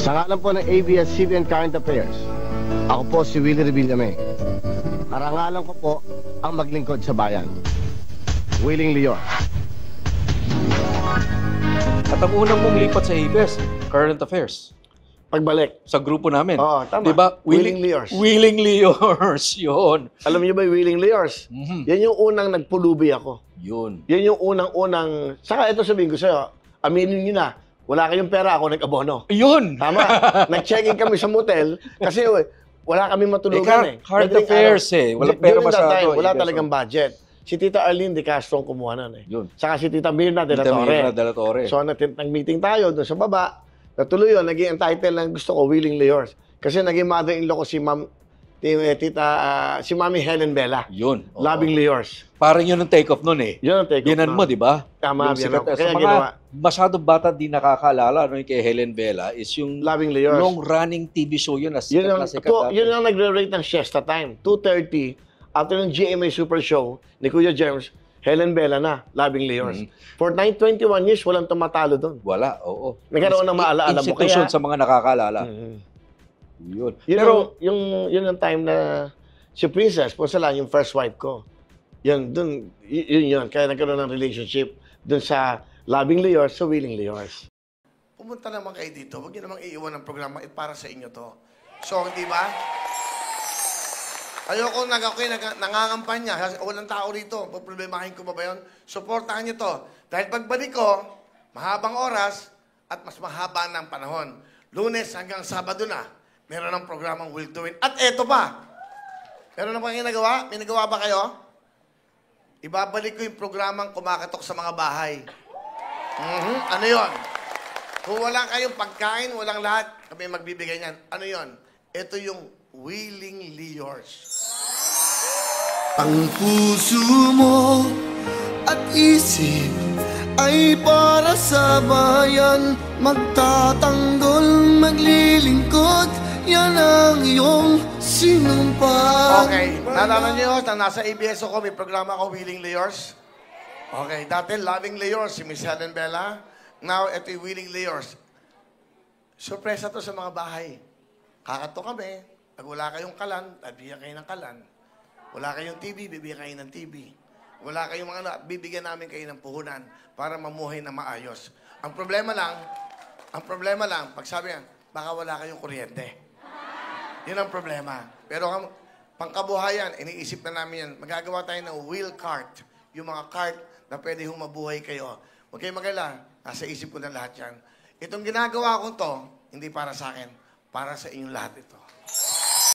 Sa ngalan po ng ABS-CBN Current Affairs, ako po si Willie Revillame. Karangalan ko po ang maglingkod sa bayan. Willing Lior. At ang unang mong lipat sa ABS, Current Affairs. Pagbalik. Sa grupo namin. Oo, tama. Diba? Willing Liors. Willing Liors, yun. Alam niyo ba yung Willing Liors? Yan yung unang nagpulubi ako. Yun. Yan yung unang-unang... Saka ito sabihin ko sa'yo, aminin niyo na, wala kayong pera, ako nag-abono. Yun. Tama. Nag-check-in kami sa motel kasi wala kami matulugan Current Affairs During Walang pera that masyado. time, wala talagang budget. Si Tita Arlene De Castro ang kumuha nun eh. Yun. Saka si Tita Mirna De La Tita Torre. Mirna De La Torre. So nag-meeting tayo doon sa baba. Natuloy yun, naging entitled lang gusto ko, Willing Liors. Kasi naging mother-in-law ko si si Mami Helen Bella. Yun. Loving Liors. Parang yun ang take-off nun eh. Yun ang take-off. Binan mo, di ba? Tama, binan ko. Kaya Sa mga ginawa. masyadong bata di nakakaalala no, kay Helen Bella is yung Loving Liors. long-running TV show yun na sikat na sikat. Yun ang nagre-rate ng siesta time. 2:30, after ng GMA Super Show ni Kuya James, Helen Bella na, Loving Liors. For 21 years, walang tumatalo doon. Wala, oo. Nagkaroon ng maalaala mo. Institution sa mga nakakaalala. Yun. Pero yun ang time na si Princess, po sila, yung first wife ko. Yun. Kaya nagkaroon ng relationship doon sa Loving Liors sa Willing Liors. Pumunta naman kayo dito. Huwag niyo namang iiwan ng programa para sa inyo to. So, di ba? Ayoko nangangampanya kasi walang tao rito. Problemahin ko ba yun? Suportahan niyo to. Dahil pagbalik ko, mahabang oras at mas mahaba ng panahon. Lunes hanggang Sabado na, meron ng programang Will to Win. At eto pa, meron na bang ginagawa? May nagawa ba kayo? Ibabalik ko yung programang kumakatok sa mga bahay. Ano yon? Kung wala kayong pagkain, walang lahat, kami magbibigay niyan. Ano yon? Ito yung Willing Liors. Ang puso mo at isip ay para sa bayan. Magtatanggol, maglilingkod, yan ang iyong sinumpaan. Okay, nalaman niyo na nasa ABS ako, may programa ako, Willing Liors. Okay, dati Loving Liors, si Miss Helen Bella. Now, ito yung Willing Liors. Surpresa to sa mga bahay. Kakato kami, pag wala kayong kalan, bibigyan kayo ng kalan. Wala kayong TV, bibigyan kayo ng TV. Wala kayong mga ano, bibigyan namin kayo ng puhunan para mamuhay na maayos. Ang problema lang, pag sabi yan, baka wala kayong kuryente. Yun ang problema. Pero pangkabuhayan, iniisip na namin yan. Magagawa tayo ng wheel cart. Yung mga cart na pwede mabuhay kayo. Huwag kayong mag-alala, nasa isip ko na lahat yan. Itong ginagawa ko to, hindi para sa akin, para sa inyong lahat ito.